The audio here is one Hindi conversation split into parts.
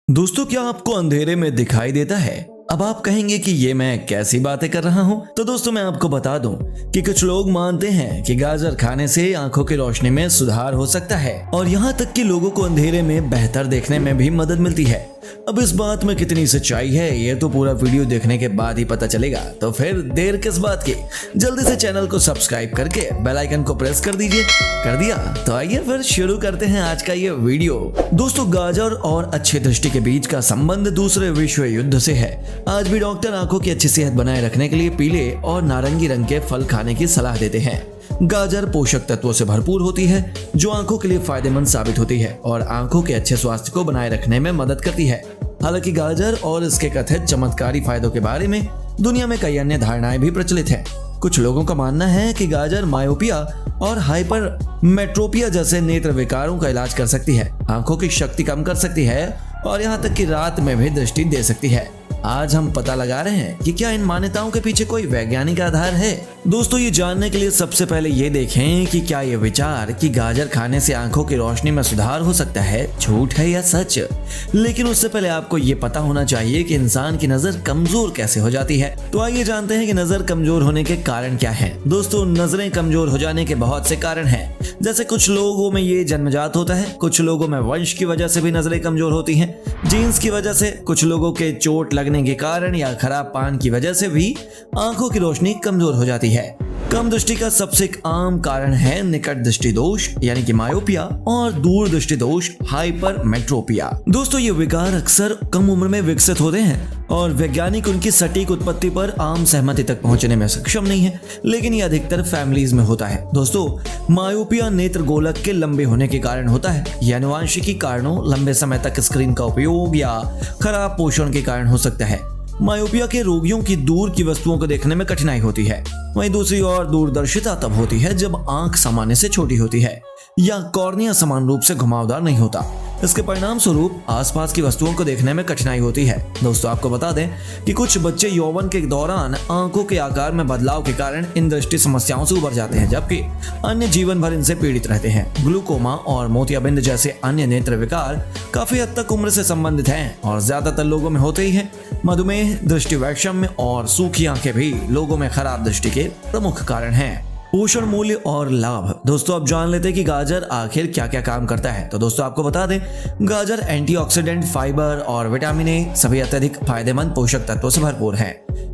दोस्तों, क्या आपको अंधेरे में दिखाई देता है? अब आप कहेंगे कि ये मैं कैसी बातें कर रहा हूँ। तो दोस्तों, मैं आपको बता दूं कि कुछ लोग मानते हैं कि गाजर खाने से आंखों की रोशनी में सुधार हो सकता है और यहाँ तक कि लोगों को अंधेरे में बेहतर देखने में भी मदद मिलती है। अब इस बात में कितनी सच्चाई है, ये तो पूरा वीडियो देखने के बाद ही पता चलेगा। तो फिर देर किस बात की, जल्दी से चैनल को सब्सक्राइब करके बेल आइकन को प्रेस कर दीजिए। कर दिया? तो आइए फिर शुरू करते हैं आज का ये वीडियो। दोस्तों, गाजर और अच्छी दृष्टि के बीच का संबंध दूसरे विश्व युद्ध से है। आज भी डॉक्टर आंखों की अच्छी सेहत बनाए रखने के लिए पीले और नारंगी रंग के फल खाने की सलाह देते हैं। गाजर पोषक तत्वों से भरपूर होती है जो आंखों के लिए फायदेमंद साबित होती है और आंखों के अच्छे स्वास्थ्य को बनाए रखने में मदद करती है। हालांकि गाजर और इसके कथित चमत्कारी फायदों के बारे में दुनिया में कई अन्य धारणाएं भी प्रचलित हैं। कुछ लोगों का मानना है कि गाजर मायोपिया और हाइपर मेट्रोपिया जैसे नेत्र विकारों का इलाज कर सकती है, आंखों की शक्ति कम कर सकती है और यहाँ तक कि रात में भी दृष्टि दे सकती है। आज हम पता लगा रहे हैं कि क्या इन मान्यताओं के पीछे कोई वैज्ञानिक आधार है। दोस्तों, ये जानने के लिए सबसे पहले ये देखें कि क्या ये विचार कि गाजर खाने से आंखों की रोशनी में सुधार हो सकता है झूठ है या सच। लेकिन उससे पहले आपको ये पता होना चाहिए कि इंसान की नजर कमजोर कैसे हो जाती है। तो आइए जानते हैं कि नजर कमजोर होने के कारण क्या है। दोस्तों, नजरें कमजोर हो जाने के बहुत से कारण हैं। जैसे कुछ लोगों में ये जन्मजात होता है, कुछ लोगों में वंश की वजह से भी नजरें कमजोर होती हैं, जीन्स की वजह से, कुछ लोगों के चोट लगने के कारण या खराब पान की वजह से भी आंखों की रोशनी कमजोर हो जाती है। कम दृष्टि का सबसे एक आम कारण है निकट दृष्टि दोष यानी कि मायोपिया और दूर दृष्टि दोष हाइपरमेट्रोपिया। दोस्तों, ये विकार अक्सर कम उम्र में विकसित होते हैं और वैज्ञानिक उनकी सटीक उत्पत्ति पर आम सहमति तक पहुंचने में सक्षम नहीं है, लेकिन ये अधिकतर फैमिलीज में होता है। दोस्तों, मायोपिया नेत्र गोलक के लंबे होने के कारण होता है। यह आनुवांशिकी कारणों, लंबे समय तक स्क्रीन का उपयोग या खराब पोषण के कारण हो सकता है। मायोपिया के रोगियों की दूर की वस्तुओं को देखने में कठिनाई होती है। वहीं दूसरी ओर दूरदर्शिता तब होती है जब आंख सामान्य से छोटी होती है या कॉर्निया समान रूप से घुमावदार नहीं होता। इसके परिणाम स्वरूप आसपास की वस्तुओं को देखने में कठिनाई होती है। दोस्तों, आपको बता दें कि कुछ बच्चे यौवन के दौरान आंखों के आकार में बदलाव के कारण इन दृष्टि समस्याओं से उबर जाते हैं, जबकि अन्य जीवन भर इनसे पीड़ित रहते हैं। ग्लूकोमा और मोतियाबिंद जैसे अन्य नेत्र विकार काफी हद तक उम्र से संबंधित हैं और ज्यादातर लोगों में होते ही हैं। मधुमेह, दृष्टि वैषम्य और सूखी आंखें भी लोगों में खराब दृष्टि के प्रमुख कारण हैं। पोषण मूल्य और लाभ। दोस्तों, अब जान लेते हैं कि गाजर आखिर क्या क्या काम करता है। तो दोस्तों, आपको बता दें, गाजर एंटीऑक्सीडेंट, फाइबर और विटामिन ए सभी अत्यधिक फायदेमंद पोषक तत्वों से भरपूर है।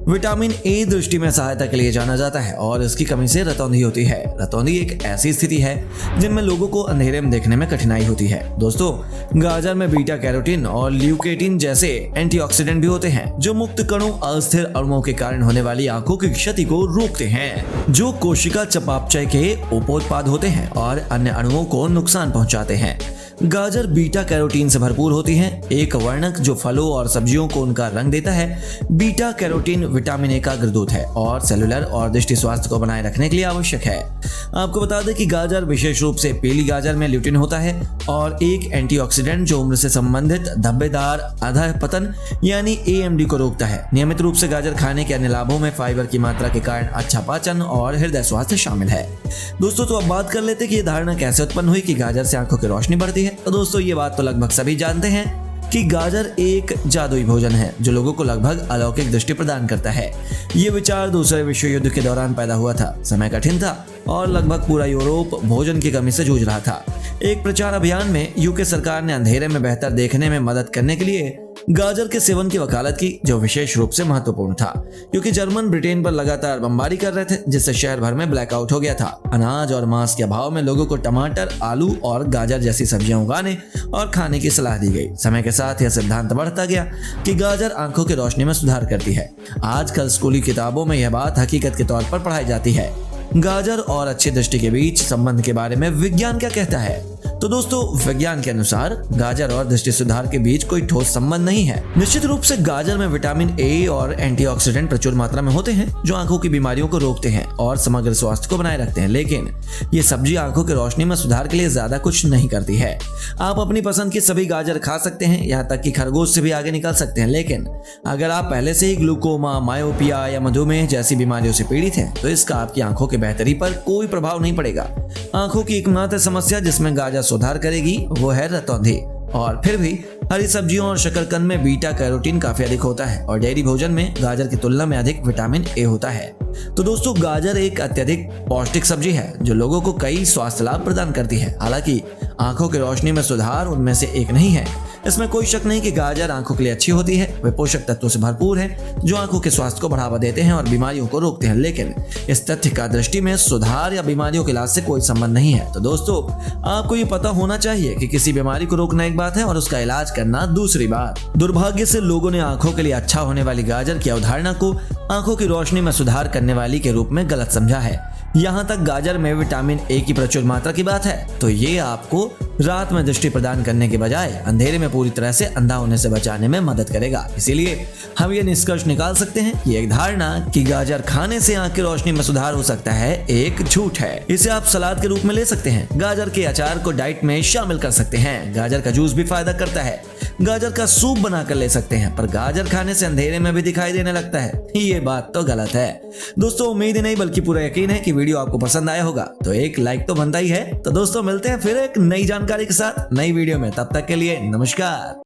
विटामिन ए दृष्टि में सहायता के लिए जाना जाता है और इसकी कमी से रतौंधी होती है। रतौंधी एक ऐसी स्थिति है जिनमें लोगों को अंधेरे में देखने में कठिनाई होती है। दोस्तों, गाजर में बीटा कैरोटीन और ल्यूकेटिन जैसे एंटीऑक्सीडेंट भी होते हैं जो मुक्त कणों, अस्थिर अणुओं के कारण होने वाली आंखों की क्षति को रोकते हैं, जो कोशिका चयापचय के उपोत्पाद होते हैं और अन्य अणुओं को नुकसान पहुंचाते हैं। गाजर बीटा कैरोटीन से भरपूर होती है, एक वर्णक जो फलों और सब्जियों को उनका रंग देता है। बीटा कैरोटीन विटामिन ए का अग्रदूत है और सेलुलर और दृष्टि स्वास्थ्य को बनाए रखने के लिए आवश्यक है। आपको बता दें कि गाजर, विशेष रूप से पीली गाजर में ल्यूटिन होता है और एक एंटीऑक्सीडेंट जो उम्र से संबंधित धब्बेदार अधःपतन यानी AMD को रोकता है। नियमित रूप से गाजर खाने के अन्य लाभों में फाइबर की मात्रा के कारण अच्छा पाचन और हृदय स्वास्थ्य शामिल है। दोस्तों, तो अब बात कर लेते हैं कि ये धारणा कैसे उत्पन्न हुई कि गाजर से आंखों की रोशनी बढ़ती है। तो दोस्तों, ये बात तो लगभग सभी जानते हैं कि गाजर एक जादुई भोजन है जो लोगों को लगभग अलौकिक दृष्टि प्रदान करता है। ये विचार दूसरे विश्व युद्ध के दौरान पैदा हुआ था। समय कठिन था और लगभग पूरा यूरोप भोजन की कमी से जूझ रहा था। एक प्रचार अभियान में यूके सरकार ने अंधेरे में बेहतर देखने में मदद करने के लिए गाजर के सेवन की वकालत की, जो विशेष रूप से महत्वपूर्ण था क्योंकि जर्मन ब्रिटेन पर लगातार बमबारी कर रहे थे, जिससे शहर भर में ब्लैकआउट हो गया था। अनाज और मांस के अभाव में लोगों को टमाटर, आलू और गाजर जैसी सब्जियां उगाने और खाने की सलाह दी गई। समय के साथ यह सिद्धांत बढ़ता गया कि गाजर आंखों की रोशनी में सुधार करती है। आजकल स्कूली किताबों में यह बात हकीकत के तौर पर पढ़ाई जाती है। गाजर और अच्छी दृष्टि के बीच संबंध के बारे में विज्ञान क्या कहता है? तो दोस्तों, विज्ञान के अनुसार गाजर और दृष्टि सुधार के बीच कोई ठोस संबंध नहीं है। निश्चित रूप से गाजर में विटामिन ए और एंटीऑक्सीडेंट प्रचुर मात्रा में होते हैं जो आंखों की बीमारियों को रोकते हैं और समग्र स्वास्थ्य को बनाए रखते हैं, लेकिन ये सब्जी आंखों की रोशनी में सुधार के लिए ज्यादा कुछ नहीं करती है। आप अपनी पसंद की सभी गाजर खा सकते हैं, यहाँ तक कि खरगोश से भी आगे निकल सकते हैं, लेकिन अगर आप पहले से ही ग्लूकोमा, मायोपिया या मधुमेह जैसी बीमारियों से पीड़ित हैं तो इसका आपकी आंखों की बेहतरी पर कोई प्रभाव नहीं पड़ेगा। आंखों की एकमात्र समस्या जिसमें गाजर सुधार करेगी वो है रतौंधी, और फिर भी हरी सब्जियों और शकरकंद में बीटा कैरोटीन काफी अधिक होता है और डेयरी भोजन में गाजर की तुलना में अधिक विटामिन ए होता है। तो दोस्तों, गाजर एक अत्यधिक पौष्टिक सब्जी है जो लोगों को कई स्वास्थ्य लाभ प्रदान करती है। हालांकि आंखों की रोशनी में सुधार उनमें से एक नहीं है। इसमें कोई शक नहीं कि गाजर आंखों के लिए अच्छी होती है। वे पोषक तत्वों से भरपूर है जो आंखों के स्वास्थ्य को बढ़ावा देते हैं और बीमारियों को रोकते हैं। लेकिन इस तथ्य का दृष्टि में सुधार या बीमारियों के इलाज से कोई संबंध नहीं है। तो दोस्तों, आपको ये पता होना चाहिए कि किसी बीमारी को रोकना एक बात है और उसका इलाज करना दूसरी बात। दुर्भाग्य से लोगों ने आंखों के लिए अच्छा होने वाली गाजर की अवधारणा को आंखों की रोशनी में सुधार करने वाली के रूप में गलत समझा है। यहाँ तक गाजर में विटामिन ए की प्रचुर मात्रा की बात है तो ये आपको रात में दृष्टि प्रदान करने के बजाय अंधेरे में पूरी तरह से अंधा होने से बचाने में मदद करेगा। इसीलिए हम ये निष्कर्ष निकाल सकते हैं कि एक धारणा कि गाजर खाने से आंख की रोशनी में सुधार हो सकता है एक झूठ है। इसे आप सलाद के रूप में ले सकते हैं, गाजर के अचार को डाइट में शामिल कर सकते हैं, गाजर का जूस भी फायदा करता है, गाजर का सूप बनाकर ले सकते हैं, पर गाजर खाने से अंधेरे में भी दिखाई देने लगता है। ये बात तो गलत है। दोस्तों, उम्मीद ही नहीं बल्कि पूरा यकीन है कि वीडियो आपको पसंद आया होगा, तो एक लाइक तो बनता ही है। तो दोस्तों, मिलते हैं फिर एक नई जानकारी के साथ नई वीडियो में। तब तक के लिए नमस्कार।